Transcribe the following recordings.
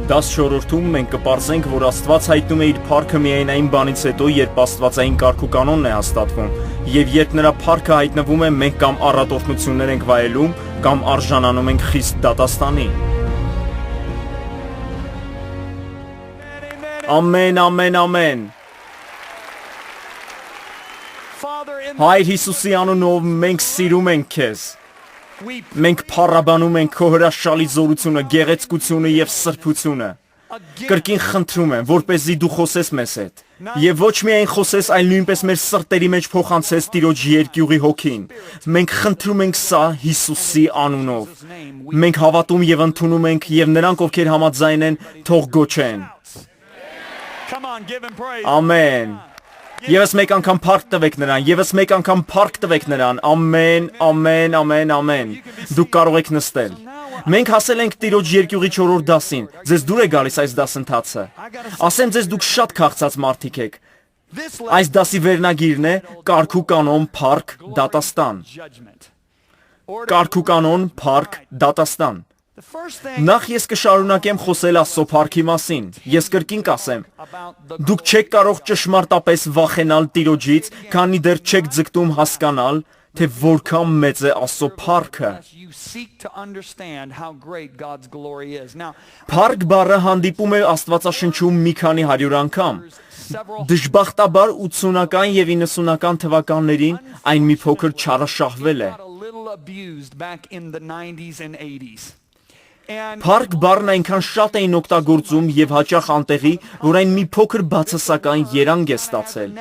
10-րդում մենք կպարզենք, որ Աստված հայտնում է իր փառքը միայն այն բանից հետո, երբ աստվածային կարգ ու կանոնն է հաստատվում, եւ երբ նրա փառքը հայտնվում է, մենք կամ առատօրհնություններ ենք վայելում, կամ արժանանում ենք խիստ դատաստանի։ Ամեն, ամեն, ամեն։ Հայր Հիսուսի անունով մենք սիրում ենք քեզ։ Մենք փառաբանում ենք քո հրաշալի զորությունը, գեղեցկությունը եւ սրբությունը։ Կրկին խնդրում եմ, որպեսզի դու խոսես մեզ հետ։ Եվ ոչ միայն խոսես, այլ նույնպես մեր սրտերի մեջ փոխանցես Տիրոջ երկյուղի հոգին։ Մենք խնդրում ենք սա Հիսուսի անունով։ Մենք հավատում եւ ընդունում ենք, եւ նրանք, ովքեր համաձայն են, թող գոչեն։ Ամեն։ Եվս մեկ անգամ փառք տվեք նրան, եվս մեկ անգամ փառք տվեք նրան, ամեն, ամեն, ամեն, ամեն, դուք կարող եք նստել, մենք հասել ենք Տիրոջ երկյուղի 4-րդ դասին, ձեզ դուր է գալիս այս դասընթացը, ասեմ ձեզ դուք շատ քաղցած մարդիկ եք, այս դասի վերնագիրն է կարգ ու կանոն, փառք, դատաստան, կարգ ու կանոն, փառք, դատաստան. Նախ ես կշարունակեմ խոսել Աստծո փառքի մասին, ես կրկին կասեմ, դուք չեք կարող ճշմարտապես վախենալ Տիրոջից, քանի դեռ չեք ձգտում հասկանալ, թե որքան մեծ է Աստծո փառքը։ Փառք բառը հանդիպում է Աստվածաշնչում մի քանի 100 անգամ։ Դժբախտաբար 80-ական եւ 90-ական թվականներին այն մի փոքր չարաշահվել է։ Փառք բառն այնքան շատ էին օգտագործում եւ հաճախ անտեղի, որ այն մի փոքր բացասական երանգ է ստացել։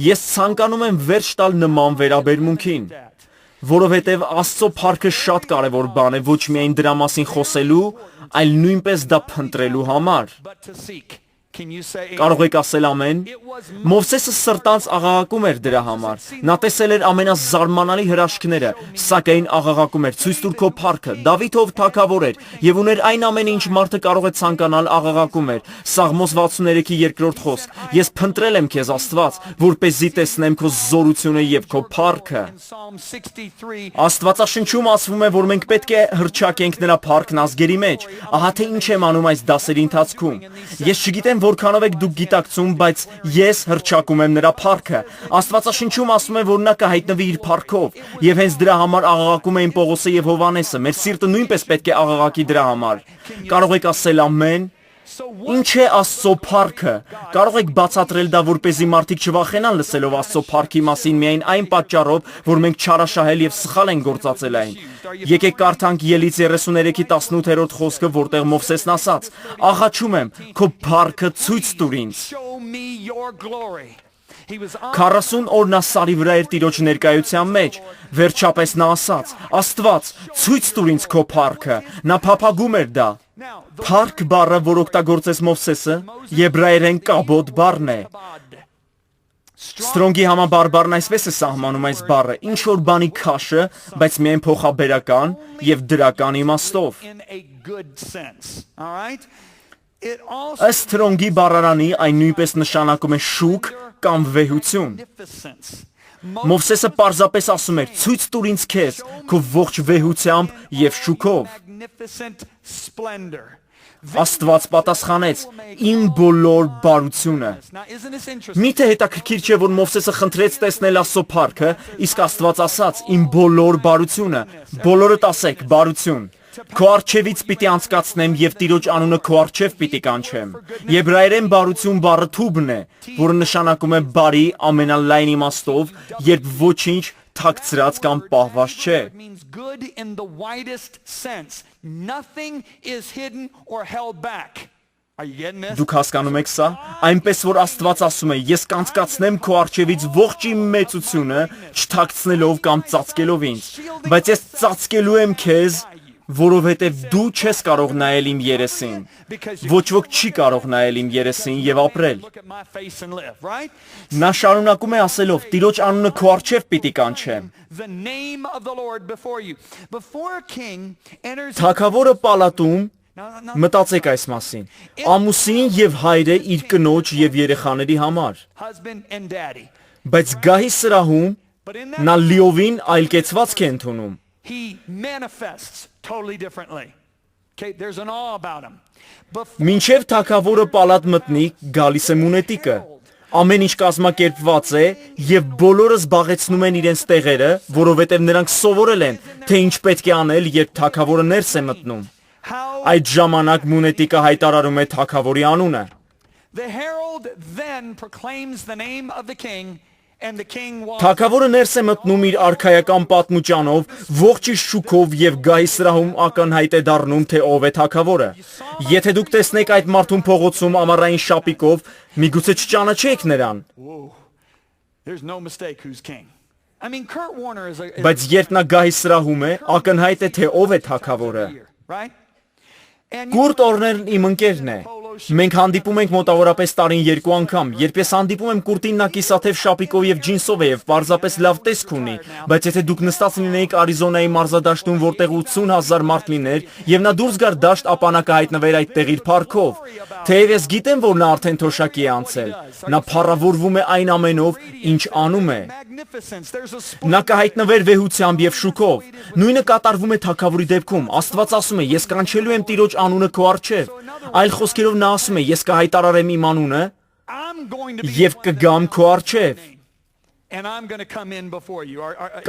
Ես ցանկանում եմ վերջ տալ նման վերաբերմունքին, որովհետեւ Աստծո փառքը շատ կարեւոր բան է ոչ միայն դրա մասին խոսելու, այլ նույնպես դա փնտրելու համար։ Կարող եք ասել ամեն։ Մովսեսը սրտանց աղաղակում էր դրա համար։ Նա տեսել էր ամենազարմանալի հրաշքները, սակայն աղաղակում էր. ցույց տուր քո փառքը։ Դավիթ ով թագավոր էր եւ ուներ այն ամենը, ինչ մարդը կարող է ցանկանալ, աղաղակում էր։ Սաղմոս 63-ի 2-րդ խոսք. Ես փնտրել եմ քեզ Աստված, որպեսզի տեսնեմ քո զորությունը եւ քո փառքը։ Աստվածաշնչում ասվում է, որ մենք պետք է հռչակենք նրա փառքն ազգերի մեջ։ Ահա թե ինչ եմ անում այս դասերի ընթացքում։ Ես չգիտեմ որքանով եք դուք գիտակցում, բայց ես հռչակում եմ նրա փառքը։ Աստվածաշնչում ասում է, որ նա կհայտնվի իր փառքով, եւ հենց դրա համար աղաղակում էին Պողոսը եւ Հովհաննեսը։ Մեր սիրտը նույնպես պետք է աղաղակի դրա համար։ Կարող եք ասել ամեն։ Ինչ է Աստծո փառքը։ Կարող եք բացատրել դա, որպեսզի մարդիկ չվախենան լսելով Աստծո փառքի մասին միայն այն պատճառով, որ մենք չարաշահել եւ սխալ ենք գործածել այն։ Եկեք կարդանք Ելից 33-ի 18-րդ խոսքը, որտեղ Մովսեսն ասաց. աղաչում եմ, քո փառքը ցույց տուր ինձ։ 40 օր նա սարի վրա էր Տիրոջ ներկայության մեջ, վերջապես նա ասաց. Աստված, ցույց տուր ինձ քո փառքը, նա փափագում էր դա։ Փառք բառը, որ օգտագործեց Մովսեսը, եբրայերեն կաբոդ բառն է։ Ստրոնգի համաբառն այսպես է սահմանում այս բառը, ինչ որ բանի քաշը, բայց միայն փոխաբերական եւ դրական իմաստով։ Ըստ Ստրոնգի բառարանի այն նույնպես նշանակում է շուք կամ վեհություն։ Մովսեսը պարզապես ասում էր. ցույց տուր ինձ քեզ, քո ողջ վեհությամբ եւ շուքով։ Աստված պատասխանեց. իմ բոլոր բարությունը։ Միթե հետաքրքիր չէ, որ Մովսեսը խնդրեց տեսնել Աստծո փառքը, իսկ Աստված ասաց. իմ բոլոր բարությունը։ Բոլորդ ասեք բարություն։ Քո արջևից պիտի անցկացնեմ եւ Տիրոջ անունը քո արջև պիտի կանչեմ։ Եբրայերեն բարություն բառը թուբն է, որը նշանակում է բարի ամենալայն իմաստով, երբ ոչինչ թաքցրած կամ պահված չէ։ Դուք հասկանում եք սա։ Այնպես որ Աստված ասում է. ես կանցկացնեմ քո արջևից ողջ իմ մեծությունը, չթաքցնելով կամ ծածկելով ինձ, բայց ես ծածկելու եմ քեզ, որովհետև դու չես կարող նայել իմ երեսին։ Ոչ ոք չի կարող նայել իմ երեսին եւ ապրել։ Նա շարունակում է ասելով. Տիրոջ անունը քո առջև պիտի կանչեմ։ Թագավորը պալատում, մտածեք այս մասին, ամուսին եւ հայրը իր կնոջ եւ երեխաների համար։ Բայց գահի սրահում նա լիովին այլ կեցվածք է ընդունում։ He manifests totally differently. Okay, there's an awe about him. Մինչև թագավորը պալատ մտնի, գալիս է մունետիկը։ Ամեն ինչ կազմակերպված է եւ բոլորը զբաղեցնում են իրենց տեղերը, որովհետեւ նրանք սովորել են, թե ինչ պետք է անել, երբ թագավորը ներս է մտնում։ Այդ ժամանակ մունետիկը հայտարարում է թագավորի անունը։ The herald then proclaims the name of the king. Թագավորը ներս է մտնում իր արքայական պատմուճանով, ողջ իր շուքով եւ գահի սրահում ակնհայտ է դառնում, թե ով է թագավորը։ Եթե դուք տեսնեք այդ մարդուն փողոցում ամառային շապիկով, միգուցե չճանաչեք նրան։ There's no mistake who's king. I mean Kurt Warner is Բայց երբ նա գահի սրահում է, ակնհայտ է, թե ով է թագավորը։ right? Կուրտ Օրներն իմ ընկերն է։ Մենք հանդիպում ենք մոտավորապես տարին 2 անգամ։ Երբ ես հանդիպում եմ Կուրտին, նա կիսաթև շապիկով եւ ջինսով է եւ պարզապես լավ տեսք ունի, բայց եթե դուք նստած լինեիք Արիզոնայի մարզադաշտում, որտեղ 80,000 մարդ լիներ, եւ նա դուրս գար դաշտ, ապա նա կհայտնվեր այդտեղ իր փառքով։ Թեև ես գիտեմ, որ նա արդեն թոշակի է անցել, նա փառավորվում է այն ամենով, ինչ անում է։ Նա կհայտնվեր վեհությամբ եւ շուքով։ Նույնը կատարվում է թագավորի դեպքում։ Աստված ասում է. ես կանչելու եմ Տիրոջ անունը քո առջև։ Այլ խոսքերով նա ասում է. ես կհայտարարեմ իմ անունը եւ կգամ քո առջև։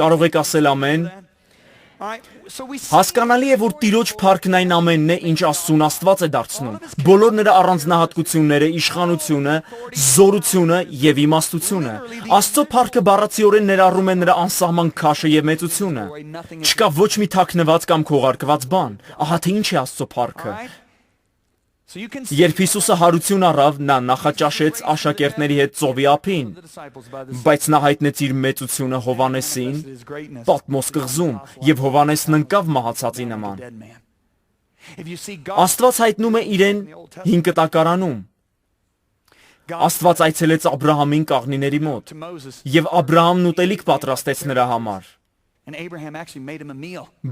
Կարող եք ասել ամեն։ Հասկանալի է, որ Տիրոջ փառքն այն ամենն է, ինչ Աստծուն Աստված է դարձնում։ Բոլոր նրա առանձնահատկությունները, իշխանությունը, զորությունը եւ իմաստությունը։ Աստծո փառքը բառացիորեն ներառում է նրա անսահման քաշը եւ մեծությունը։ Չկա ոչ մի թաքնված կամ քողարկված բան։ Ահա թե ինչ է Աստծո փառքը։ Երբ Հիսուսը հարություն առավ, նա նախաճաշեց աշակերտների հետ ծովի ափին, բայց նա հայտնեց իր մեծությունը Հովանեսին Պատմոս կղզում, եւ Հովանեսն ընկավ մահացածի նման։ Աստված հայտնում է իրեն հին կտակարանում։ Աստված այցելեց Աբրահամին կաղնիների մոտ, եւ Աբրահամն ուտելիք պատրաստեց նրա համար։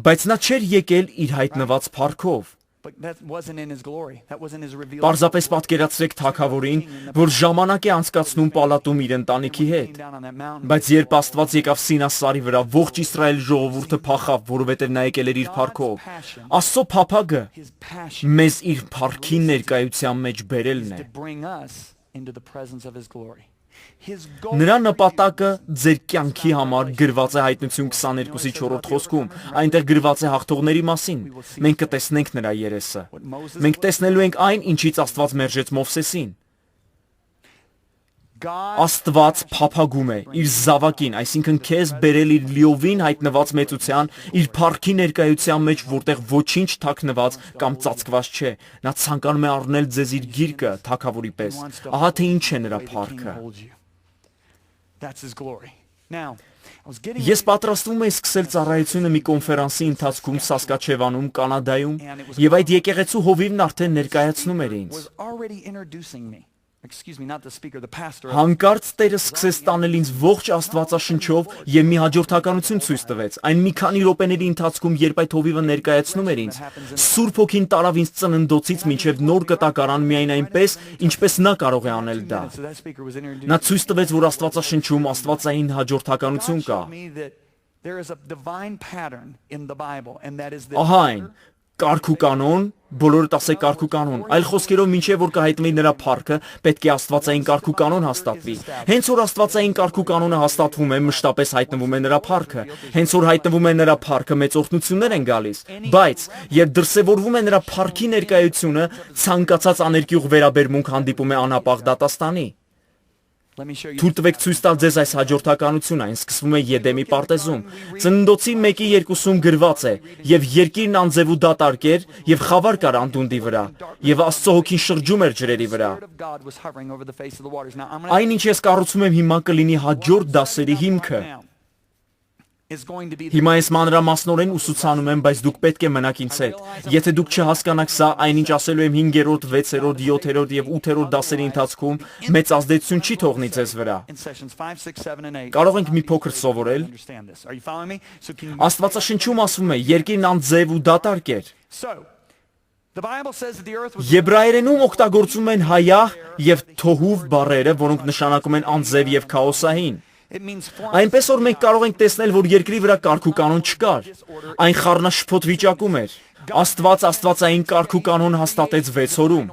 Բայց նա չէր եկել իր հայտնված փառքով։ Պարզապես պատկերացրեք թագավորին, որ ժամանակ է անցկացնում պալատում իր ընտանիքի հետ։ Բայց երբ Աստված եկավ Սինա սարի վրա, ողջ Իսրայել ժողովուրդը փախավ, որովհետև նա եկել էր իր փառքով։ Աստծո փափագը մեզ իր փառքի ներկայության մեջ բերելն է։ Նրա նպատակը ձեր կյանքի համար գրված է Հայտնություն 22-ի 4-րդ խոսքում, այնտեղ գրված է հաղթողների մասին։ Մենք կտեսնենք նրա երեսը։ Մենք տեսնելու ենք այն, ինչից Աստված մերժեց Մովսեսին։ Աստված փափագում է իր զավակին, այսինքն քեզ բերել իր լիովին հայտնված մեծության, իր փառքի ներկայության մեջ, որտեղ ոչինչ թաքնված կամ ծածկված չէ։ Նա ցանկանում է առնել ձեզ իր գիրկը թագավորի պես։ Ահա թե ինչ է նրա փառքը։ Ես պատրաստվում եմ սկսել ծառայությունը մի կոնֆերանսի ընթացքում Սասկաչևանում, Կանադայում, եւ այդ եկեղեցու հովիվն արդեն ներկայացնում էր ինձ։ Հանկարծ Տերը սկսեց տանել ինձ ողջ Աստվածաշնչով եւ մի հաջորդականություն ցույց տվեց։ Այն մի քանի րոպեների ընթացքում, երբ այդ հովիվը ներկայացնում էր ինձ, Սուրբ Հոգին տարավ ինձ ծննդոցից մինչև նոր կտակարան միայն այնպես, ինչպես նա կարող է անել դա։ Նա ցույց տվեց, որ Աստվածաշնչում աստվածային հաջորդականություն կա։ Ահա այն։ Կարգ ու կանոն, բոլորդ ասեք կարգ ու կանոն, այլ խոսքերով մինչև որ կհայտնվի նրա փառքը, պետք է աստվածային կարգ ու կանոն հաստատվի։ Հենց որ աստվածային կարգ ու կանոնը հաստատվում է, մշտապես հայտնվում է նրա փառքը։ Հենց որ հայտնվում է նրա փառքը, մեծ օրհնություններ են գալիս։ Բայց երբ դրսևորվում է նրա փառքի ներկայությունը, ցանկացած աներկյուղ վերաբերմունք հանդիպում է անհապաղ դատաստանի։ Թույլ տվեք ցույց տալ ձեզ այս հաջորդականությունը, այն սկսվում է Եդեմի պարտեզում։ Ծննդոցի 1:2-ում գրված է. «Եվ երկիրն անձև ու դատարկ էր, եւ խավար կար անդունդի վրա, եւ Աստծո հոգին շրջում էր ջրերի վրա»։ Այն ինչ ես կառուցում եմ հիմա կլինի հաջորդ դասերի հիմքը։ Հիմա ես մանրամասնորեն ուսուցանում եմ, բայց դուք պետք է մնաք ինձ հետ։ Եթե դուք չհասկանաք սա, այնինչ ասելու եմ 5-րդ, 6-րդ, 7-րդ եւ 8-րդ դասերի ընթացքում, մեծ ազդեցություն չի թողնի ձեզ վրա։ Կարող ենք մի փոքր սովորել։ Աստվածաշնչում ասվում է. երկիրն անձև ու դատարկ էր։ Եբրայերենում օգտագործում են հայահ եւ թոհուվ բառերը, որոնք նշանակում են անձև եւ քաոսային։ It means forms Այնպես որ մենք կարող ենք տեսնել, որ երկրի վրա կարգ ու կանոն չկար։ Այն խառնաշփոթ վիճակում էր։ Աստված աստվածային կարգ ու կանոն հաստատեց 6 օրում։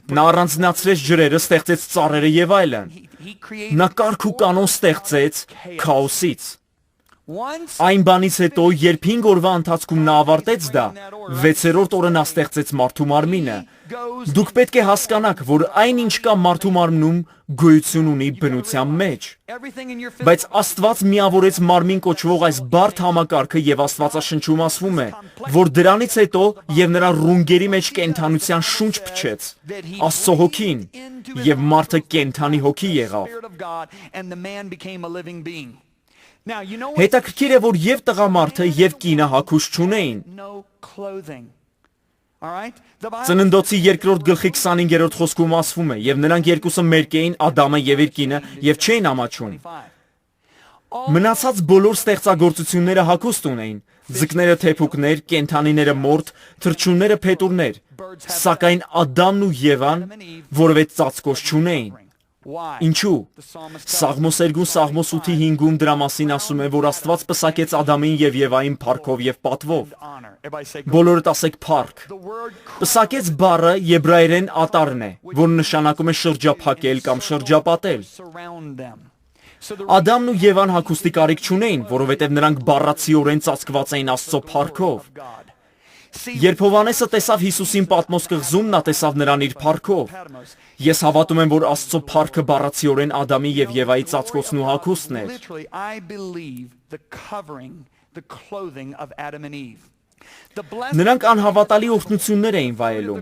Նա առանձնացրեց ջրերը, ստեղծեց ծառերը եւ այլն։ he created Նա կարգ ու կանոն ստեղծեց քաոսից։ once Այն բանից հետո, երբ 5 օրվա ընթացքում նա ավարտեց դա, 6-րդ օրը նա ստեղծեց մարդու մարմինը։ Դուք պետք է հասկանաք, որ այն ինչ կա մարդու մարմնում գոյություն ունի բնության մեջ։ everything in your Բայց Աստված միավորեց մարմին կոչվող այս բարդ համակարգը եւ Աստվածաշնչում ասվում է, որ դրանից հետո եւ նրա ռունգերի մեջ կենթանության շունչ փչեց, Աստծո հոգին, եւ մարդը կենթանի հոգի եղավ։ Spirit of God and the man became a living being. Now you know what? Հետաքրքիր է, որ եւ տղամարդը եւ կինը հագուշ չունեին։ No clothing. All right? The Bible Ծննդոցի 2-րդ գլխի 25-րդ խոսքում ասվում է, եւ նրանք երկուսը մերկ էին, Ադամը եւ իր կինը, եւ չէին ամաչում։ 25. Մնացած բոլոր ստեղծագործությունները հագուստ ունեին։ Ձկները թեփուկներ, կենթանիները մորթ, թռչունները փետուրներ, սակայն Ադամն ու Եվան որևէ ծածկոց չունեին։ Why? Ինչու՞։ The psalmist tells us, Սաղմոս 2 Սաղմոս 8-5-ում դրա մասին ասում է, որ Աստված պսակեց Ադամին եւ Եվային փառքով եւ պատվով։ honor. Everybody say Բոլորդ ասեք փառք։ the word Պսակեց բառը եբրայերեն ատարն է, որ նշանակում է շրջափակել կամ շրջապատել։ surround them. So the Ադամն ու Եվան հագուստի կարիք չունեին, որովհետև նրանք բառացիորեն ծածկված էին Աստծո փառքով։ God. See, Երբ Հովանեսը տեսավ Հիսուսին Պատմոս կղզում, նա տեսավ նրան իր փառքով։ Patmos, Ես հավատում եմ, որ Աստծո փառքը բառացիորեն Ադամի եւ Եվայի ծածկոցն ու հագուստն էր։ literally, I believe the covering, the clothing of Adam and Eve. The blessed Նրանք անհավատալի օրհնություններ էին վայելում։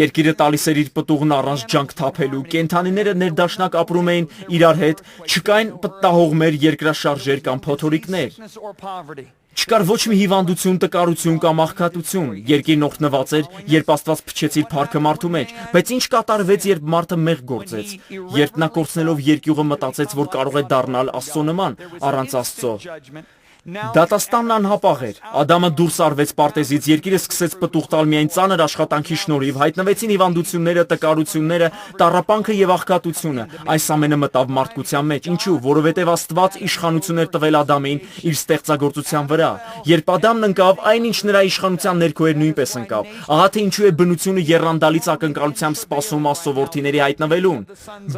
Երկիրը տալիս էր իր պտուղն առանց ջանք թափելու, կենթանիները ներդաշնակ ապրում էին իրար հետ, չկային պտտահողմեր, երկրաշարժեր կամ փոթորիկներ։ sickness or poverty. Չկար ոչ մի հիվանդություն, տկարություն կամ աղքատություն։ Երկիրն օրհնված էր, երբ Աստված փչեց իր փառքը մարդու մեջ, բայց ինչ կատարվեց, երբ մարդը մեղ գործեց, երբ նա կորցնելով երկյուղը մտածեց, որ կարող է դառնալ Աստծո նման, առանց Աստծո։ Judgment. Now Դատաստանն անհապաղ էր։ Ադամը դուրս արվեց պարտեզից, երկիրը սկսեց պտուղ տալ միայն ծանր աշխատանքի շնորհիվ, հայտնվեցին հիվանդությունները, տկարությունները, տառապանքը եւ աղքատությունը։ Այս ամենը մտավ մարդկության մեջ։ Ինչու՞, որովհետեւ Աստված իշխանություն էր տվել Ադամին իր ստեղծագործության վրա։ Երբ Ադամն ընկավ, այնինչ նրա իշխանության ներքո էր նույնպես ընկավ։ Ահա թե ինչու է բնությունը եռանդալից ակնկալությամբ սպասում Աստծո որդիների հայտնվելուն։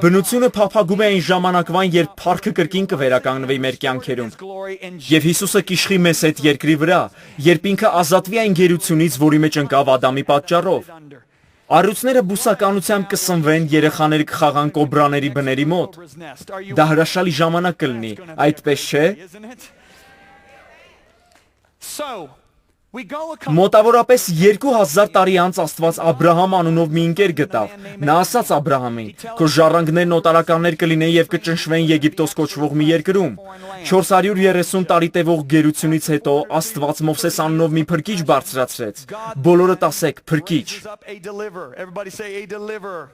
Բնությունը փափագում է այն ժամանակվան, երբ փառքը կրկին կվերականգնվի մեր կյանքերում։ glory and Եվ Հիսուսը կիշխի մեզ հետ երկրի վրա, երբ ինքը ազատվի այն գերությունից, որի մեջ ընկավ Ադամի պատճառով։ under. Առյուծները բուսականությամբ կսնվեն, երեխաները կխաղան կոբրաների բների մոտ։ Cobra's nest. Are you Դա հրաշալի ժամանակ կլինի, այդպես չէ։ isn't it? So, we go a couple Մոտավորապես 2000 տարի անց Աստված Աբրահամ անունով մի ընկեր գտավ։ Նա ասաց Աբրահամին. «Քո ժառանգներն օտարականներ կլինեն եւ կճնշվեն Եգիպտոս կոչվող մի երկրում»։ 430 տարի տևող գերությունից հետո Աստված Մովսես անունով մի փրկիչ բարձրացրեց։ Բոլորդ ասեք փրկիչ։ up a deliverer. Everybody say a deliverer.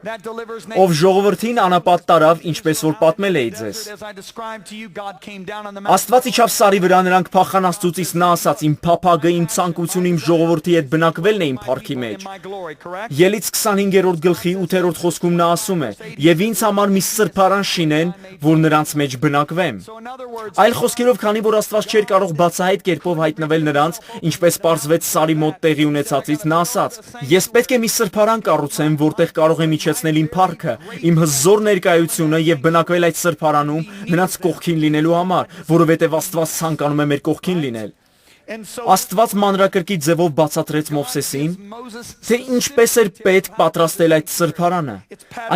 That deliverer's name Ով ժողովրդին անապատ տարավ, ինչպես որ պատմել էի ձեզ։ as I described to you, God came down on the mountain. Աստված իջավ սարի վրա, նրանք փախան Աստծուց, նա ասաց. «Իմ փափագը, իմ ցանկությունը իմ ժողովրդի հետ բնակվելն է իմ փառքի In մեջ»։ my glory, correct? Ելից 25-րդ գլխի 8-րդ խոսքում նա ասում է. «Եվ ինձ համար մի սրբարան շինեն, որ նրանց մեջ բնակվեմ»։ So in other words, Այլ խոսքերով, քանի որ Աստված չէր կարող բացահայտ կերպով հայտնվել նրանց, ինչպես պարզվեց սարի մոտ տեղի ունեցածից, նա ասաց. «Ես պետք է մի սրբարան կառուցեմ, որտեղ կարող եմ իջեցնել իմ փառքը, իմ հզոր ներկայությունը եւ բնակվել այդ սրբարանում նրանց կողքին լինելու համար, որովհետեւ Աստված ցանկանում է մեր կողքին լինել»։ and so Աստված մանրակրկիտ ձևով բացատրեց Մովսեսին, Moses թե ինչպես էր պետք պատրաստել այդ սրբարանը։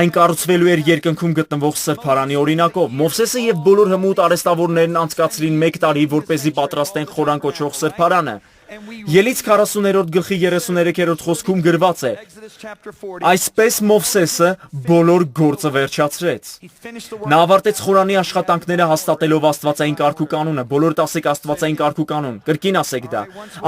Այն կառուցվելու էր երկնքում գտնվող սրբարանի օրինակով։ Մովսեսը եւ բոլոր հմուտ արհեստավորներն անցկացրին 1 տարի, որպեսզի պատրաստեն խորան կոչվող սրբարանը։ Ելից 40-րդ գլխի 33-րդ խոսքում գրված է. Exodus chapter 40. Այսպես Մովսեսը բոլոր գործը վերջացրեց։ He finished the work. Նա ավարտեց խորանի աշխատանքները հաստատելով Աստվածային կարգ ու կանոնը։ Բոլորդ ասեք Աստվածային կարգ ու կանոն։ Կրկին ասեք դա։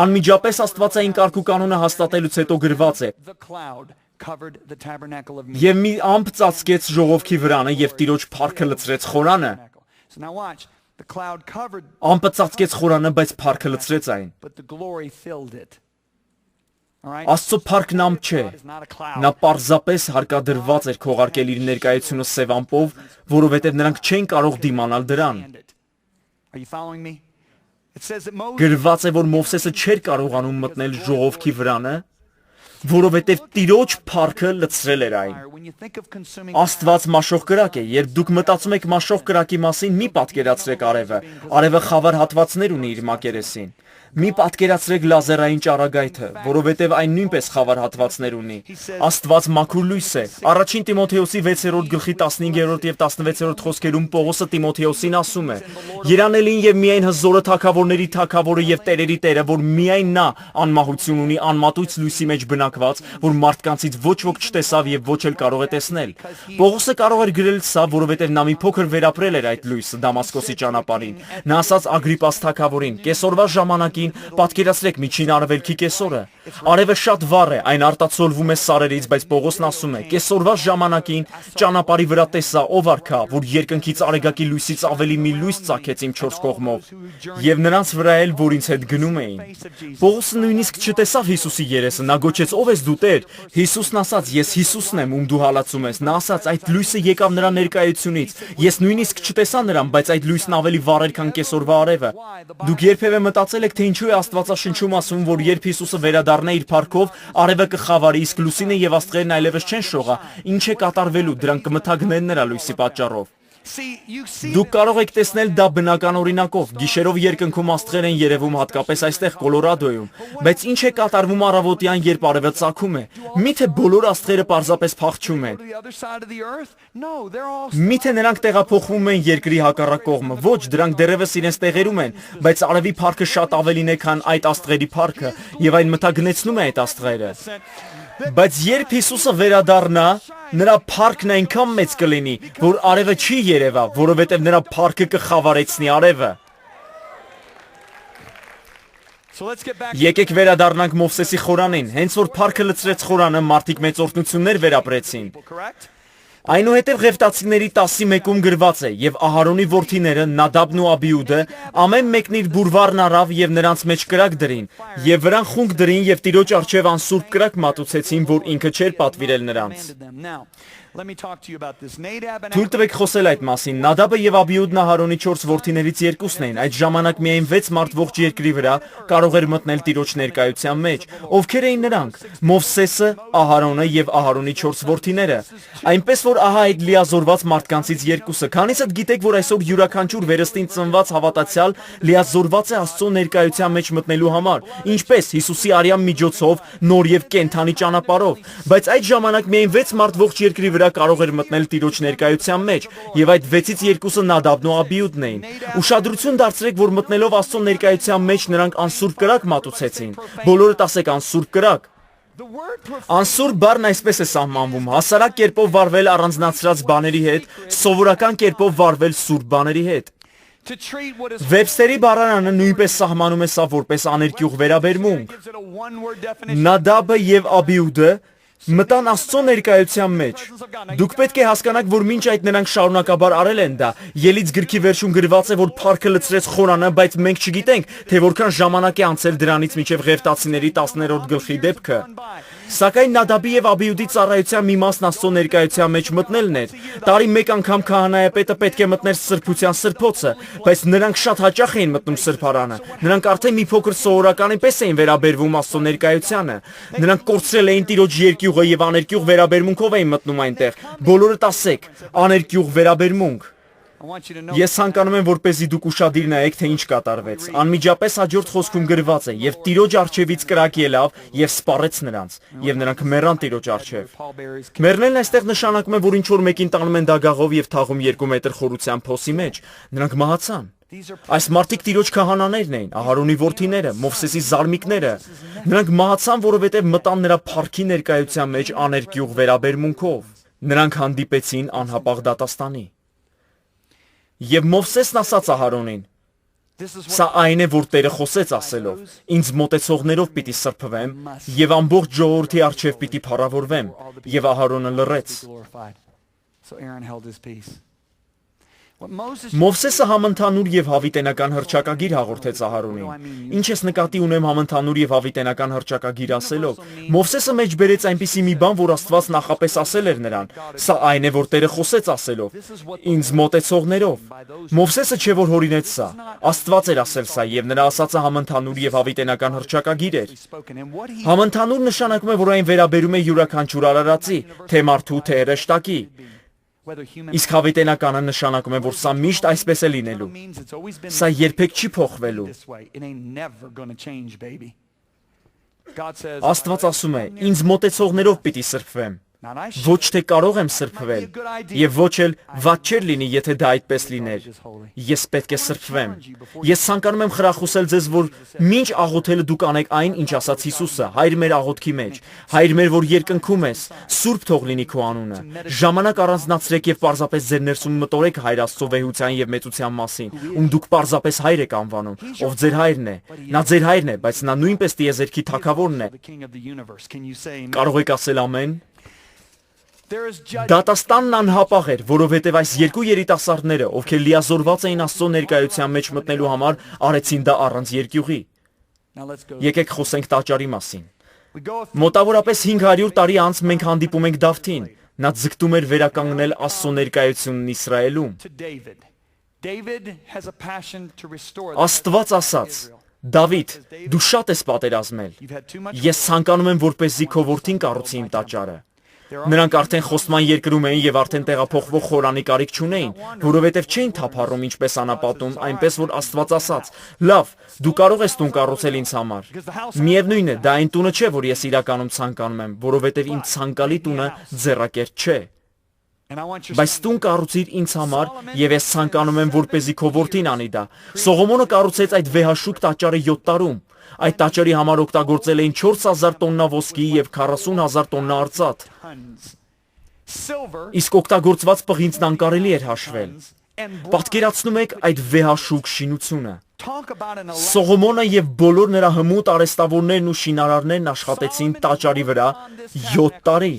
Անմիջապես Աստվածային կարգ ու կանոնը հաստատելուց հետո գրված է. The cloud covered the tabernacle of Եվ մի ամպ ծածկեց ժողովքի վրանը եւ Տիրոջ փառքը լցրեց խորանը։ So now watch. The cloud covered, Ամպը ծածկեց խորանը, բայց փառքը լցրեց այն։ but the glory filled it. Աստծո փառքն ամպ չէ։ Նա պարզապես հարկադրված էր քողարկել իր ներկայությունը սև ամպով, որովհետև նրանք չեն կարող դիմանալ դրան։ Գրված է, որ Մովսեսը չէր կարողանում մտնել ժողովքի վրանը, որովհետև Տիրոջ փառքը լցրել էր այն։ Աստված մաշող կրակ է, երբ դուք մտածում եք մաշող կրակի մասին, մի պատկերացրեք արևը։ Արևը խավար հատվածներ ունի իր մակերեսին։ Մի պատկերացրեք լազերային ճառագայթը, որովհետև այն նույնպես խավար հատվածներ ունի։ Աստված մաքուր լույս է։ Առաջին Տիմոթեոսի 6-րդ գլխի 15-րդ եւ 16-րդ խոսքերում Պողոսը Տիմոթեոսին ասում է. «Երանելին եւ միայն հզորը թագավորների թագավորը եւ տերերի տերը, որ միայն նա անմահություն ունի, անմատույց լույսի մեջ բնակված, որ մարդկանցից ոչ ոք չտեսավ եւ ոչ էլ կարող է տեսնել»։ Պողոսը կարող էր գրել սա, որովհետև նա մի փոքր վերապրել էր այդ լույսը Դամասկոսի ճանապարհին։ Նա ասաց Ագրիպաս թագավորին. «Կեսօրվա ժամանակին պատկերացրեք միջին արևելքի կեսօրը։ Արևը շատ վառ է, այն արտացոլվում է սարերից, բայց Պողոսն ասում է. կեսօրվա ժամանակին ճանապարհի վրա տեսա ով արքա, որ երկնքից արեգակի լույսից ավելի մի լույս ծագեց իմ 4 կողմով, եւ նրանց վրա էլ, որ ինձ հետ գնում էին»։ Պողոսը նույնիսկ չտեսավ Հիսուսի երեսը, նա գոչեց. «Ով ես դու, Տեր»։ Հիսուսն ասաց. «Ես Հիսուսն եմ, ում դու հալածում ես»։ Նա ասաց. «Այդ լույսը եկավ նրա ներկայությունից։ Ես նույնիսկ չտեսա նրան, բայց այդ լույսն ավելի վառ էր, քան կեսօրվա արևը»։ Դուք երբևէ մտածել եք, թե ինչու է Աստվածաշնչում ասում, որ երբ Հիսուսը վերադառնա իր փառքով, արևը կխավարի, իսկ լուսինը եւ աստղերն այլևս չեն շողա։ Ինչ է կատարվելու, դրանք կմթագնեն նրա լույսի պատճառով։ Դուք կարող եք տեսնել դա բնական օրինակով։ Գիշերով երկնքում աստղեր են երևում, հատկապես այստեղ Կոլորադոյում։ Բայց ինչ է կատարվում առավոտյան, երբ արևը ծագում է։ Միթե բոլոր աստղերը պարզապես փախչում են։ Միթե նրանք տեղափոխվում են երկրի հակառակ կողմը։ Ոչ, դրանք դեռևս իրենց տեղերում են, բայց արևի փառքը շատ ավելին է, քան այդ աստղերի փառքը, եւ այն մթագնեցնում է այդ աստղերը։ Բայց երբ Հիսուսը վերադառնա, նրա փառքն այնքան մեծ կլինի, որ արևը չի երևա, որովհետև նրա փառքը կխավարեցնի արևը։ Եկեք վերադառնանք Մովսեսի խորանին։ Հենց որ փառքը լցրեց խորանը, մարդիկ մեծ օրհնություններ վերապրեցին։ Այնուհետև Ղևտացիների 10:1-ում գրված է. «Եվ Ահարոնի որդիները Նադաբն ու Աբիուդը ամեն մեկն իր բուրվարն առավ եւ նրանց մեջ կրակ դրին, եւ վրան խունկ դրին եւ Տիրոջ առջեւ անսուրբ կրակ մատուցեցին, որ ինքը չէր պատվիրել նրանց»։ Թույլ տվեք խոսել այդ մասին։ Նադաբը եւ Աբիուդն Ահարոնի 4 որդիներից երկուսն էին։ Այդ ժամանակ միայն 6 մարդ ողջ երկրի վրա կարող էր մտնել Տիրոջ ներկայության մեջ։ Ովքեր էին նրանք։ Մովսեսը, Ահարոնը եւ Ահարոնի 4 որդիները։ Այնպես որ ահա այդ լիազորված մարդկանցից երկուսը։ Քանիսդ գիտեք, որ այսօր յուրաքանչյուր վերստին ծնված հավատացյալ լիազորված է Աստծո ներկայության մեջ մտնելու համար։ Ինչպես Հիսուսի արյան միջոցով, նոր եւ կենթանի ճանապարհով։ Բայց այդ ժամանակ միայն 6 մարդ ողջ երկրի վրա կարող էր մտնել Տիրոջ ներկայության մեջ, եւ այդ 6-ից երկուսը Նադաբն ու Աբիուդն էին։ Ուշադրություն դարձրեք, որ մտնելով Աստծո ներկայության մեջ նրանք անսուրբ կրակ մատուցեցին։ Բոլորդ ասեք անսուրբ կրակ։ Անսուրբ բառն այսպես է սահմանվում. հասարակ կերպով վարվել առանձնացրած բաների հետ, սովորական կերպով վարվել սուրբ բաների հետ։ Վեբստերի բառարանը նույնպես սահմանում է սա որպես աներկյուղ վերաբերմունք։ Նադաբը եւ Աբիուդը մտան Աստծո ներկայության մեջ։ Դուք պետք է հասկանաք, որ մինչ այդ նրանք շարունակաբար արել են դա։ Ելից գրքի վերջում գրված է, որ փառքը լցրեց խորանը, բայց մենք չգիտենք, թե որքան ժամանակ է անցել դրանից մինչև Ղևտացիների 10-րդ գլխի դեպքը։ Սակայն Նադաբի եւ Աբիուդի ծառայության մի մասն Աստծո ներկայության մեջ մտնելն էր։ Տարի մեկ անգամ քահանայապետը պետք է մտներ սրբության սրբոցը, բայց նրանք շատ հաճախ էին մտնում սրբարանը։ Նրանք արդեն մի փոքր սովորականի պես էին վերաբերվում Աստծո ներկայությանը։ Նրանք կորցրել էին Տիրոջ երկյուղը եւ աներկյուղ վերաբերմունքով էին մտնում այնտեղ։ Բոլորդ ասեք, աներկյուղ վերաբերմունք։ Ես ցանկանում եմ, որպեսզի դուք ուշադիր նայեք, թե ինչ կատարվեց։ Անմիջապես հաջորդ խոսքում գրված է. «Եվ Տիրոջ առջևից կրակ ելավ եւ սպառեց նրանց, եւ նրանք մեռան Տիրոջ առջև»։ Մեռնելն այստեղ նշանակում է, որ ինչ որ մեկին տանում են դագաղով եւ թաղում 2 մետր խորության փոսի մեջ։ Նրանք մահացան։ Այս մարդիկ Տիրոջ քահանաներն էին, Ահարոնի որդիները, Մովսեսի զարմիկները։ Նրանք մահացան, որովհետեւ մտան նրա փառքի ներկայության մեջ աներկյուղ վերաբերմունքով։ Նրանք հանդիպեցին անհապաղ դատաստանի։ Եվ Մովսեսն ասաց Ահարոնին. «Սա այն է, որ Տերը խոսեց ասելով. ինձ մոտեցողներով պիտի սրբվեմ եւ ամբողջ ժողովրդի առջև պիտի փառավորվեմ»։ Եվ Ահարոնը լռեց։ Մովսեսը համընդհանուր եւ հավիտենական հռչակագիր հաղորդեց Ահարոնին։ Ինչ ես նկատի ունեմ համընդհանուր եւ հավիտենական հռչակագիր ասելով։ Մովսեսը մեջ բերեց այնպիսի մի բան, որ Աստված նախապես ասել էր նրան։ Սա այն է, որ Տերը խոսեց ասելով. ինձ մոտեցողներով։ Մովսեսը չէ որ հորինեց սա։ Աստված էր ասել սա եւ նրա ասածը համընդհանուր եւ հավիտենական հռչակագիր էր։ Համընդհանուր նշանակում է, որ այն վերաբերում է յուրաքանչյուր արարածի, թե մարդու, թե հրեշտակի։ Իսկ հավիտենականը նշանակում է, որ սա միշտ այսպես է լինելու։ Սա երբեք չի փոխվելու։ Աստված ասում է. ինձ մոտեցողներով պիտի սրբվեմ։ Ոչ թե կարող եմ սրբվել, եւ ոչ էլ վատ չէր լինի, եթե դա այդպես լիներ։ Ես պետք է սրբվեմ։ Ես ցանկանում եմ խրախուսել ձեզ, որ մինչ աղոթելը դուք անեք այն, ինչ ասաց Հիսուսը, Հայր մեր աղոթքի մեջ, Հայր մեր, որ երկնքում ես, սուրբ թող լինի քո անունը։ Ժամանակ առանձնացրեք եւ պարզապես ձեր ներսում մտորեք Հայր Աստծո վեհության եւ մեծության մասին, ում դուք պարզապես Հայր եք անվանում, ով ձեր Հայրն է։ Նա ձեր Հայրն է, բայց նա նույնպես տիեզերքի Թագավորն է։ Կարող եք ասել ամեն։ Դատաստանն անհապաղ էր, որովհետև այս երկու երիտասարդները, ովքեր լիազորված էին Աստծո ներկայության մեջ մտնելու համար, արեցին դա առանց երկյուղի։ Եկեք խոսենք տաճարի մասին։ Մոտավորապես 500 տարի անց մենք հանդիպում ենք Դավթին։ Նա ձգտում էր վերականգնել Աստծո ներկայությունն Իսրայելում։ Աստված ասաց. Դավիթ, դու շատ ես պատերազմել։ Ես ցանկանում եմ, որպեսզի քո որդին կառուցի իմ տաճարը։ Նրանք արդեն խոստման երկրում էին եւ արդեն տեղափոխվող խորանի կարիք չունեին, որովհետեւ չէին թափառում ինչպես անապատում, այնպես որ Աստված ասաց. լավ, դու կարող ես տուն կառուցել ինձ համար։ Միևնույն է, դա այն տունը չէ, որ ես իրականում ցանկանում եմ, որովհետեւ իմ ցանկալի տունը ձեռակերտ չէ։ Բայց տուն կառուցիր ինձ համար եւ ես ցանկանում եմ, որպեսզի քո որդին անի դա։ Սողոմոնը կառուցեց այդ վեհաշուկ տաճարը 7 տարում։ Այդ տաճարի համար օգտագործել էին 4000 տոննա ոսկի եւ 40000 տոննա արծաթ։ Իսկ օգտագործված պղինձն անկարելի էր հաշվել։ Պատկերացնում եք այդ վեհաշուկ շինությունը։ Սողոմոնը եւ բոլոր նրա հմուտ արհեստավորներն ու շինարարներն աշխատեցին տաճարի վրա 7 տարի։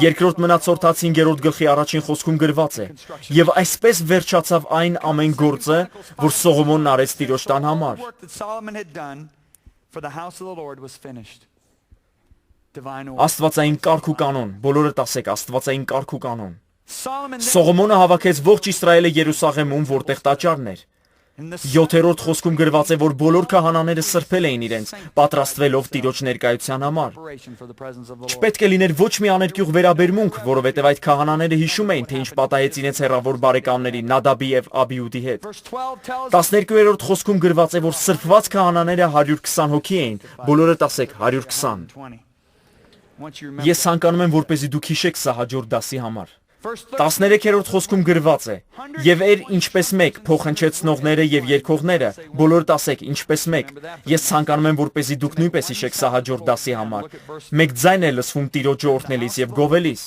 Երկրորդ մնացորդաց 5-րդ գլխի առաջին խոսքում գրված է. եւ այսպես վերջացավ այն ամեն գործը, որ Սողոմոնն արեց Տիրոջ տան համար։ Աստվածային կարգ ու կանոն, բոլորդ ասեք աստվածային կարգ ու կանոն։ Սողոմոնը հավաքեց ողջ Իսրայելը Երուսաղեմում, որտեղ տաճարն էր։ 7-րդ խոսքում գրված է, որ բոլոր քահանաները սրբել էին իրենց, պատրաստվելով Տիրոջ ներկայության համար։ Չպետք է լիներ ոչ մի աներկյուղ վերաբերմունք, որովհետև այդ քահանաները հիշում էին, թե ինչ պատահեց իրենց հեռավոր բարեկամների Նադաբի եւ Աբիուդի հետ։ 12-րդ խոսքում գրված է, որ սրբված քահանաները 120 հոգի էին, բոլորդ ասեք 120։ Ես ցանկանում եմ, որպեսզի դուք հիշեք սա հաջորդ դասի համար։ 13-րդ խոսքում գրված է. եւ ինչպես մեկ փոխհնչեցնողները եւ երգողները, բոլորդ ասեք ինչպես մեկ։ Ես ցանկանում եմ, որպեսզի դուք նույնպես հիշեք սա հաջորդ դասի համար։ Մեկ ձայն է լսվում Տիրոջը օրհնելիս եւ գովելիս։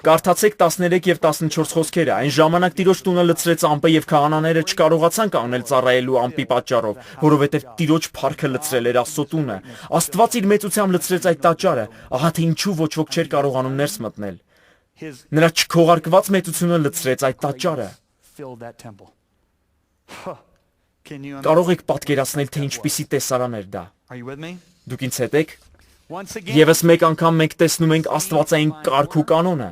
Կարդացեք 13 եւ 14 խոսքերը։ Այն ժամանակ Տիրոջ տունը լցրեց ամպը եւ քահանաները չկարողացան կանգնել ծառայելու ամպի պատճառով, որովհետեւ Տիրոջ փառքը լցրել էր Աստծո տունը։ Աստված իր մեծությամբ լցրեց այդ տաճարը, ահա թե ինչու ոչ ոք չէր կարողանում ներս մտնել։ Նրա չքողարկված մեծությունը լցրեց այդ տաճարը։ Կարող եք պատկերացնել, թե ինչպիսի տեսարան էր դա։ Դուք ինձ հետ եք։ Եվս մեկ անգամ մենք տեսնում ենք աստվածային կարգ ու կանոնը,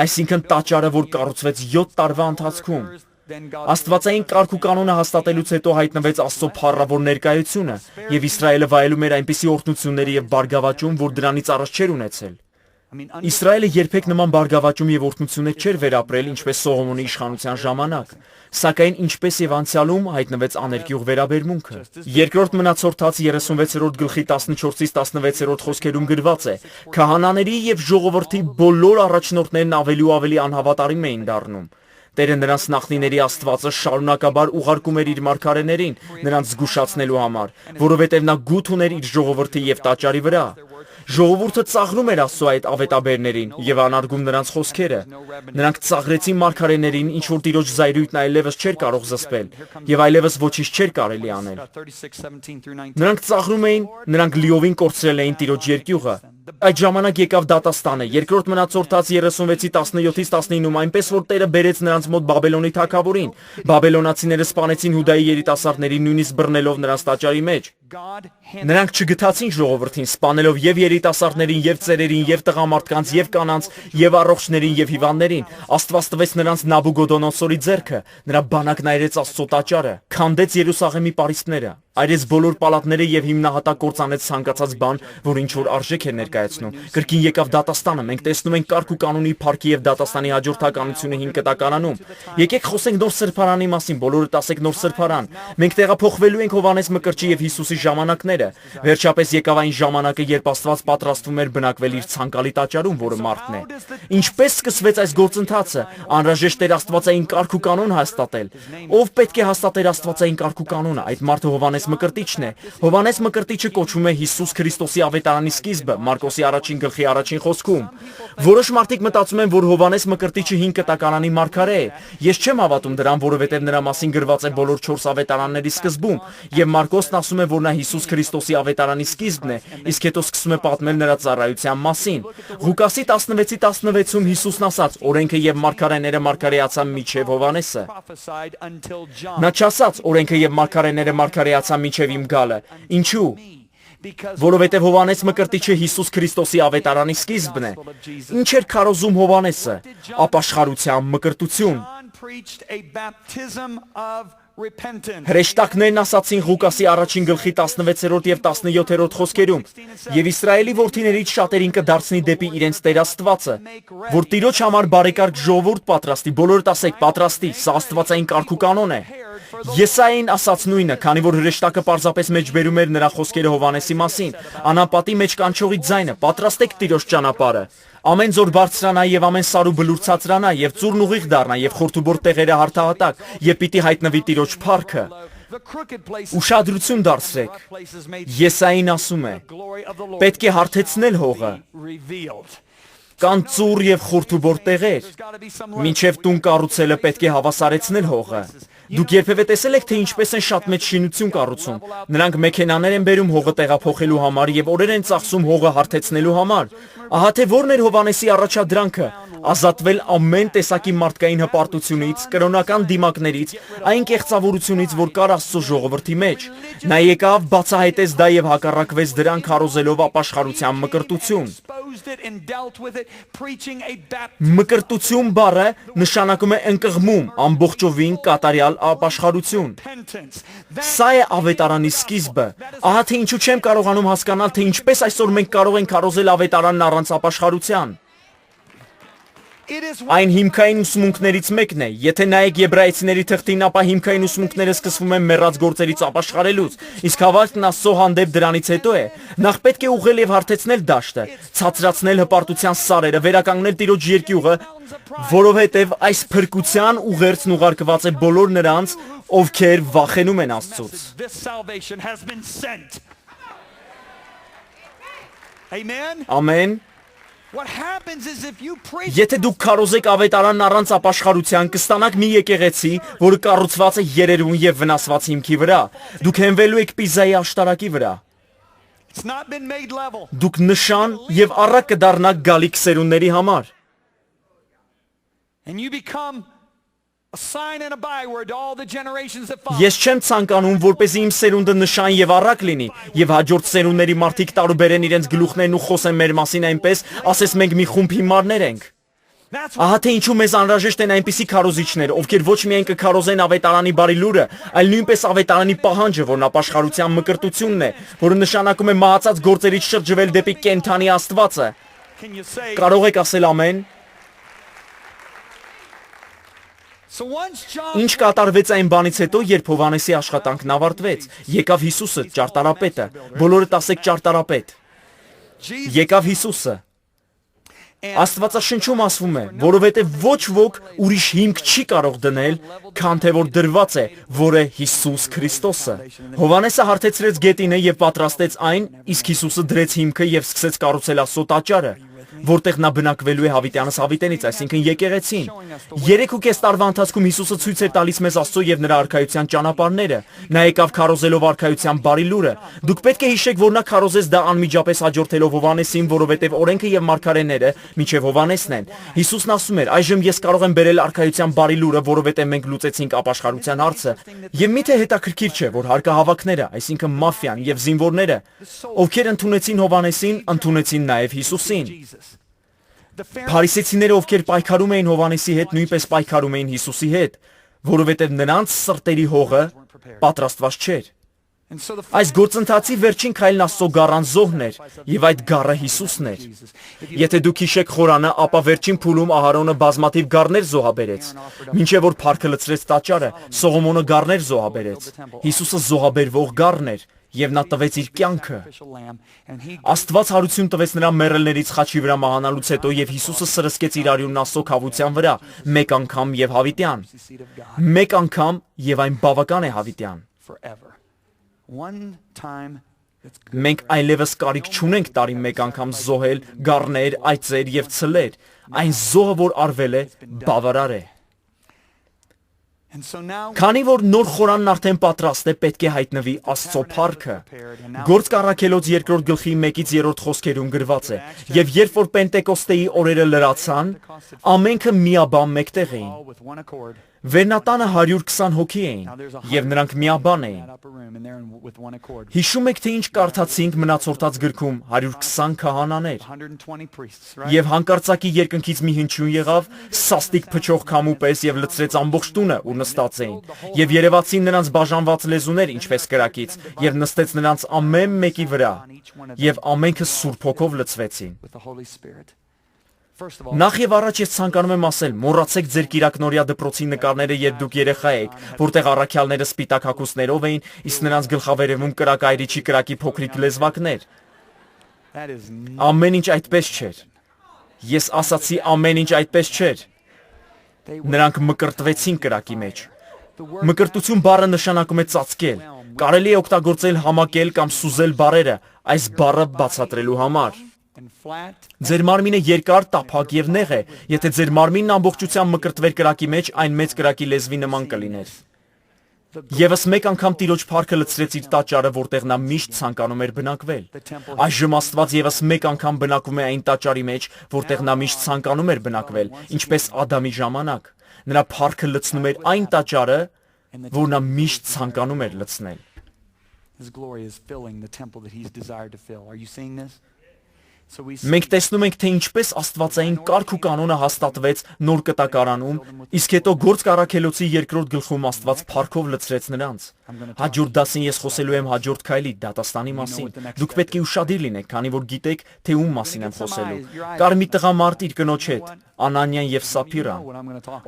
այսինքն տաճարը, որ կառուցվեց 7 տարվա ընթացքում։ Աստվածային կարգ ու կանոնը հաստատելուց հետո հայտնվեց Աստծո փառավոր ներկայությունը, եւ Իսրայելը վայելում էր այնպիսի օրհնությունների եւ բարգավաճում, որ դրանից առաջ չէր ունեցել։ Իսրայելը երբեք նման բարգավաճում եւ օրհնություններ չէր վերապրել, ինչպես Սողոմոնի իշխանության ժամանակ, սակայն ինչպես եւ անցյալում հայտնվեց աներկյուղ վերաբերմունքը։ Երկրորդ մնացորդաց 36-րդ գլխի 14-ից 16-րդ խոսքերում գրված է. քահանաների եւ ժողովրդի բոլոր առաջնորդներն ավելի ու ավելի անհավատարիմ էին դառնում։ Տերը նրանց նախնիների Աստվածը շարունակաբար ուղարկում էր իր մարգարեներին նրանց զգուշացնելու համար, որովհետև նա գութ ուներ իր ժողովրդի եւ տաճարի վրա։ Ժողովուրդը ծաղրում էր Աստծո այդ ավետաբերներին եւ անարգում նրանց խոսքերը։ Նրանք ծաղրեցին մարգարեներին, ինչ որ Տիրոջ զայրույթն այլևս չէր կարող զսպել եւ այլևս ոչինչ չէր կարելի անել։ Նրանք ծաղրում էին, նրանք լիովին կորցրել էին Տիրոջ երկյուղը, Այդ ժամանակ եկավ դատաստանը, երկրորդ մնացորդաց 36-17-ից 19-ում, այնպես որ Տերը բերեց նրանց մոտ Բաբելոնի թագավորին։ Բաբելոնացիները սպանեցին Հուդայի երիտասարդներին, նույնիսկ բռնելով նրանց տաճարի մեջ։ Նրանք չգթացին ժողովրդին, սպանելով եւ երիտասարդներին, եւ ծերերին, եւ տղամարդկանց, եւ կանանց, եւ առողջներին, եւ հիվանդներին։ Աստված տվեց նրանց Նաբուգոդոնոսորի ձեռքը, նրա բանակն այրեց Աստծո տաճարը, քանդեց Երուսաղեմի պարիսպները, այրեց բոլոր պալատները եւ հիմնահատակ կործանեց ցանկացած բան, որ ինչ որ արժեք էր ներկայացնում։ Կրկին եկավ դատաստանը, մենք տեսնում ենք կարգ ու կանոնի փառքի եւ դատաստանի հաջորդականությունը 5 կտակարանում։ Եկեք խոսենք նոր սրբարանի մասին, բոլորդ ասեք նոր սրբարան։ Մենք տեղափոխվելու ենք Հովհաննես Մկրտչի եւ Հիսուսի ժամանակները։ Վերջապես եկավ այն ժամանակը, երբ Աստված պատրաստվում էր բնակվել իր ցանկալի տաճարում, որը մարդն է։ Ինչպես սկսվեց այս գործընթացը, անհրաժեշտ էր աստվածային կարգ ու կանոն հաստատել։ Ով պետք է հաստատեր աստվածային կարգ ու կանոնը, այդ մարդը Հովհաննես Մկրտիչն է։ Հովհաննես Մկրտիչը կոչվում է Հիսուս Քրիստոսի ավետարանի սկիզբը, Մարկոսի 1-ին խոսքում։ Որոշ մարդիկ մտածում են, որ Հովհաննես Մկրտիչը 5 կտակարանի մարգարե է։ Ես չեմ հավատում դրան, որովհետև նրա մասին գրված է բոլոր 4 ավետարանների սկզբում, եւ Մարկոսն ասում է, որ նա Հիսուս Քրիստոսի ավետարանի սկիզբն է, իսկ հետո սկսում է պատմել նրա ծառայության մասին։ Ղուկասի 16-16-ում Հիսուսն ասաց. օրենքը եւ մարգարեները մարգարեացան միջև Հովհաննեսը։ Նա չասաց օրենքը եւ մարգարեները մարգարեացան միջև իմ գալը։ Ինչու՞։ Որովհետև Հովհաննես Մկրտիչը Հիսուս Քրիստոսի ավետարանի սկիզբն է։ Ինչ էր քարոզում Հովհաննեսը։ Ապաշխարության մկրտություն։ Հրեշտակներն ասացին Ղուկասի 1-ին 16 եւ 17 խոսքերում. եւ Իսրայելի որդիներից շատերին կդարձնի դեպի իրենց Տեր Աստվածը, որ Տիրոջ համար բարեկարգ ժողովուրդ պատրաստի, բոլորդ ասեք պատրաստի, սա աստվածային կարգ ու կանոն է։ Եսային ասաց նույնը, քանի որ հրեշտակը պարզապես մեջբերում էր նրա խոսքերը Հովհաննեսի մասին, անապատի մեջ կանչողի ձայնը, պատրաստեք Տիրոջ ճանապարհը։ Ամեն ձոր բարձրանա եւ ամեն սարու բլուր ցածրանա եւ ծուրն ուղիղ դառնա եւ խորտուբորտ տեղերը հարթահատակ եւ պիտի հայտնվի Տիրոջ փառքը։ Ուշադրություն դարձրեք։ Եսային ասում է. պետք է հարթեցնել հողը։ Կան ծուռ եւ խորտուբորտ տեղեր։ Մինչև տուն կառուցելը պետք է հավասարեցնել հողը։ Դուք երբևէ տեսել եք, թե ինչպես են շատ մեծ շինություն կառուցում։ Նրանք մեքենաներ են բերում հողը տեղափոխելու համար եւ օրեր են ծախսում հողը հարթեցնելու համար։ Ահա թե որն էր Հովհաննեսի առաջադրանքը՝ ազատվել ամեն տեսակի մարդկային հպարտությունից, կրոնական դիմակներից, այն կեղծավորությունից, որ կար Աստծո ժողովրդի մեջ։ Նա եկավ, բացահայտեց դա եւ հակառակվեց դրան քարոզելով ապաշխարության մկրտություն։ Մկրտություն բառը նշանակում է ընկղմում, ամբողջովին կատարյալ ապաշխարություն։ Սա է ավետարանի սկիզբը։ Ահա թե ինչու չեմ կարողանում հասկանալ, թե ինչպես այսօր մենք կարող ենք քարոզել ավետարանն առանց ապաշխարության։ Այն հիմքային ուսմունքներից մեկն է։ Եթե նայեք Եբրայեցիների թղթին, ապա հիմքային ուսմունքները սկսվում են մեռած գործերից ապաշխարելուց, իսկ հավատքն Աստծո հանդեպ դրանից հետո է։ Նախ պետք է ուղղել եւ հարթեցնել դաշտը, ցածրացնել հպարտության սարերը, վերականգնել Տիրոջ երկյուղը, որովհետեւ այս փրկության ուղերձն ուղարկված է բոլոր նրանց, ովքեր վախենում են Աստծուց։ Ամեն։ Եթե դուք քարոզեք ավետարանն առանց ապաշխարության, կստանաք մի եկեղեցի, որը կառուցված է երերուն եւ վնասված հիմքի վրա։ Դուք հենվելու եք Պիզայի աշտարակի վրա։ Դուք նշան եւ առակ կդառնաք գալիք սերունդների համար։ Ես չեմ ցանկանում, որպեսզի իմ սերունդը նշան եւ առակ լինի, եւ հաջորդ սերունդների մարդիկ տարուբերեն իրենց գլուխներն ու խոսեն մեր մասին այնպես, ասես մենք մի խումբ հիմարներ ենք։ Ահա թե ինչու մեզ անհրաժեշտ են այնպիսի քարոզիչներ, ովքեր ոչ միայն կքարոզեն ավետարանի բարի լուրը, այլ նույնպես ավետարանի պահանջը, որն ապաշխարության մկրտությունն է, որը նշանակում է մահացած գործերից շրջվել դեպի կենթանի Աստվածը։ Կարող եք ասել ամեն։ Ինչ կատարվեց այն բանից հետո, երբ Հովհաննեսի աշխատանքն ավարտվեց, եկավ Հիսուսը, ճարտարապետը, բոլորդ ասեք ճարտարապետ։ Եկավ Հիսուսը։ Աստվածաշնչում ասվում է, որովհետև ոչ ոք ուրիշ հիմք չի կարող դնել, քան թե որ դրված է, որը Հիսուս Քրիստոսը։ Հովհաննեսը հարթեցրեց գետինը եւ պատրաստեց այն, իսկ Հիսուսը դրեց հիմքը եւ սկսեց կառուցել Աստծո տաճարը։ որտեղ նա բնակվելու է հավիտյանս հավիտենից, այսինքն եկեղեցին։ 3.5 տարվա ընթացքում Հիսուսը ցույց էր տալիս մեզ Աստծո եւ նրա արքայության ճանապարհները։ Նա եկավ քարոզելով արքայության բարի լուրը։ Դուք պետք է հիշեք, որ նա քարոզեց դա անմիջապես հաջորդելով Հովհաննեսին, որովհետեւ օրենքը եւ մարգարեները մինչեւ Հովհաննեսն են։ Հիսուսն ասում էր. «Այժմ ես կարող եմ բերել արքայության բարի լուրը, որովհետեւ մենք լուծեցինք ապաշխարության հարցը»։ Եվ միթե հետաքրքիր չէ, որ հարկահավաքները, այսինքն մաֆիան եւ զինվորները, ովքեր ընդունեցին Հովհաննեսին, ընդունեցին նաեւ Հիսուսին։ Փարիսեցիները, ովքեր պայքարում էին Հովհաննեսի հետ, նույնպես պայքարում էին Հիսուսի հետ, որովհետև նրանց սրտերի հողը պատրաստված չէր։ Այս գործընթացի վերջին քայլն Աստծո գառան զոհն էր, եւ այդ գառը Հիսուսն էր։ Եթե դուք հիշեք խորանը, ապա վերջին փուլում Ահարոնը բազմաթիվ գառներ զոհաբերեց, մինչև որ փառքը լցրեց տաճարը, Սողոմոնը գառներ զոհաբերեց։ Հիսուսը զոհաբերվող գառն էր, եւ նա տվեց իր կյանքը։ Աստված հարություն տվեց նրա մեռելներից խաչի վրա մահանալուց հետո, եւ Հիսուսը սրսկեց իր արյունն Աստծո քավության վրա, մեկ անգամ եւ հավիտյան։ Մեկ անգամ եւ այն բավական է հավիտյան։ Մենք այլևս կարիք չունենք տարի մեկ անգամ զոհել գառներ, այծեր եւ ցլեր։ Այն զոհը, որ արվել է, բավարար է։ Քանի որ նոր խորանն արդեն պատրաստ է, պետք է հայտնվի Աստծո փառքը։ Գործք առաքելոց 2-րդ գլխի 1-3 խոսքերում գրված է. «Եվ երբ որ Պենտեկոստեի օրերը լրացան, ամենքը միաբան մեկտեղ էին։ Վերնատանը 120 հոգի էին, եւ նրանք միաբան էին»։ Հիշում եք, թե ինչ կարդացինք մնացորդած գրքում 120 քահանաներ։ Եվ հանկարծակի երկնքից մի հնչյուն եղավ, սաստիկ փչող քամու պես, եւ լցրեց ամբողջ տունը, ուր նստած էին։ Եվ երևացին նրանց բաժանված լեզուներ, ինչպես կրակից, եւ նստեց նրանց ամեն մեկի վրա, եւ ամենքը Սուրբ Հոգով լցվեցին։ Նախ եւ առաջ ես ցանկանում եմ ասել, մոռացեք ձեր կիրակնորյա դպրոցի նկարները, երբ դուք երեխա եք, որտեղ առաքյալները սպիտակ հագուստներով էին, իսկ նրանց գլխավերևում կրակայրիչի կրակի փոքրիկ լեզվակներ։ Ամեն ինչ այդպես չէր։ Ես ասացի ամեն ինչ այդպես չէր։ Նրանք մկրտվեցին կրակի մեջ։ Մկրտություն բառը նշանակում է ծածկել։ Կարելի է օգտագործել համակել կամ սուզել բառերը, այս բառը բացատրելու համար։ Ձեր մարմինը երկար, տափակ եւ նեղ է։ Եթե ձեր մարմինն ամբողջությամբ մկրտվեր կրակի մեջ, այն մեծ կրակի լեզվի նման կլիներ։ Եվս մեկ անգամ Տիրոջ փառքը լցրեց իր տաճարը, որտեղ նա միշտ ցանկանում էր բնակվել։ Այժմ Աստված եւս մեկ անգամ բնակվում է այն տաճարի մեջ, որտեղ նա միշտ ցանկանում էր բնակվել, ինչպես Ադամի ժամանակ։ Նրա փառքը լցնում էր այն տաճարը, որ նա միշտ ցանկանում էր լցնել։ Մենք տեսնում ենք, թե ինչպես աստվածային կարգ ու կանոնը հաստատվեց նոր կտակարանում, իսկ հետո Գործք առաքելոցի 2-րդ գլխում Աստված փառքով լցրեց նրանց։ Հաջորդ դասին ես խոսելու եմ հաջորդ քայլի դատաստանի մասին։ Դուք պետք է ուշադիր լինեք, քանի որ գիտեք, թե ում մասին եմ խոսելու։ Կար մի տղամարդ իր կնոջ հետ, Անանիան եւ Սափիրան,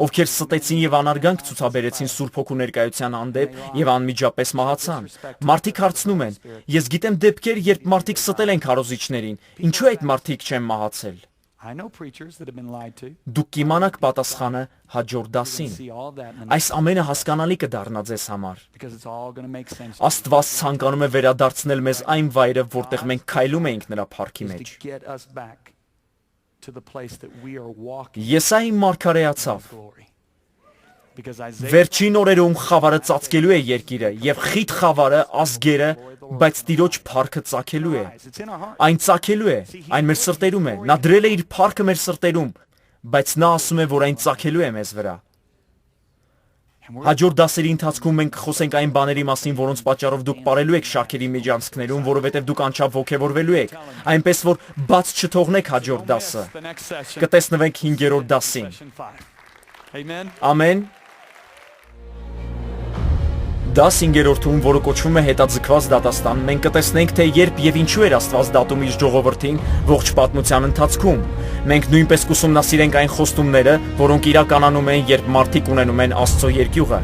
ովքեր ստեցին եւ անարգանք ցուցաբերեցին Սուրբ Հոգու ներկայության հանդեպ եւ անմիջապես մահացան։ Մարդիկ հարցնում են. ես գիտեմ դեպքեր, երբ մարդիկ ստել են քարոզիչներին, ինչու այդ մարդիկ չեն մահացել։ Դուք կիմանաք պատասխանը հաջորդ դասին։ Այս ամենը հասկանալի կդառնա ձեզ համար։ Աստված ցանկանում է վերադարձնել մեզ այն վայրը, որտեղ մենք քայլում էինք նրա փառքի մեջ։ Եսայի մարգարեացավ. Վերջին օրերում խավարը ծածկելու է երկիրը եւ խիտ խավարը ազգերը, բայց Տիրոջ փառքը ծագելու է։ Այն ծագելու է, այն մեր սրտերում է։ Նա դրել է իր փառքը մեր սրտերում, բայց նա ասում է, որ այն ծագելու է մեզ վրա։ Հաջորդ դասերի ընթացքում մենք խոսենք այն բաների մասին, որոնց պատճառով դուք ապրելու եք շարքերի միջանցքներում, որովհետև դուք անչափ ոգևորվելու եք, այնպես որ բաց չթողնեք հաջորդ դասը։ Կտեսնվենք 5-րդ դասին։ Ամեն։ Դաս 5-րդում, որը կոչվում է հետաձգված դատաստան, մենք կտեսնենք, թե երբ եւ ինչու էր Աստված դատում իր ժողովրդին ողջ պատմության ընթացքում։ Մենք նույնպես կուսումնասիրենք այն խոստումները, որոնք իրականանում են, երբ մարդիկ ունենում են Աստծո երկյուղը։